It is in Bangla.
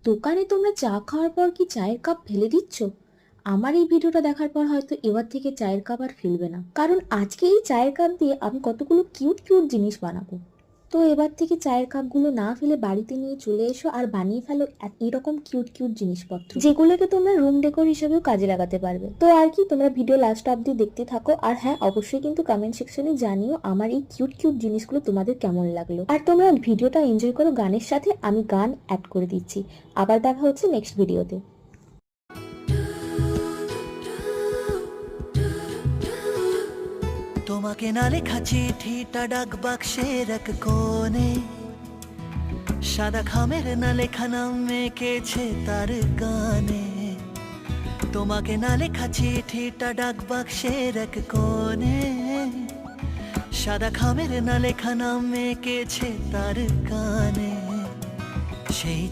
দোকানে তোমরা চা খাওয়ার পর কি চায়ের কাপ ফেলে দিচ্ছ? আমার এই ভিডিওটা দেখার পর হয়তো এবার থেকে চায়ের কাপ আর ফেলবে না, কারণ আজকে এই চায়ের কাপ দিয়ে আমি কতগুলো কিউট কিউট জিনিস বানাবো। তো এবার থেকে চায়ের কাপগুলো না ফেলে বাড়িতে নিয়ে চলে এসো আর বানিয়ে ফেলো এরকম কিউট কিউট জিনিসপত্র, যেগুলোকে তোমরা রুম ডেকোর হিসেবেও কাজে লাগাতে পারবে। তো আর কি, তোমরা ভিডিও লাস্ট অব্দি দেখতে থাকো। আর হ্যাঁ, অবশ্যই কিন্তু কমেন্ট সেকশনে জানিও আমার এই কিউট কিউট জিনিসগুলো তোমাদের কেমন লাগলো। আর তোমরা ভিডিওটা এনজয় করো গানের সাথে, আমি গান অ্যাড করে দিচ্ছি। আবার দেখা হচ্ছে নেক্সট ভিডিওতে। তোমাকে না লেখা চিঠিটা ডাক বাক্সের এক কোণে, সাদা খামের না লেখা নাম এঁকেছে তার গানে। তোমাকে না লেখা চিঠিটা ডাক বাক্সের এক কোণে, সাদা খামের না লেখা নাম এঁকেছে তার গানে। সেই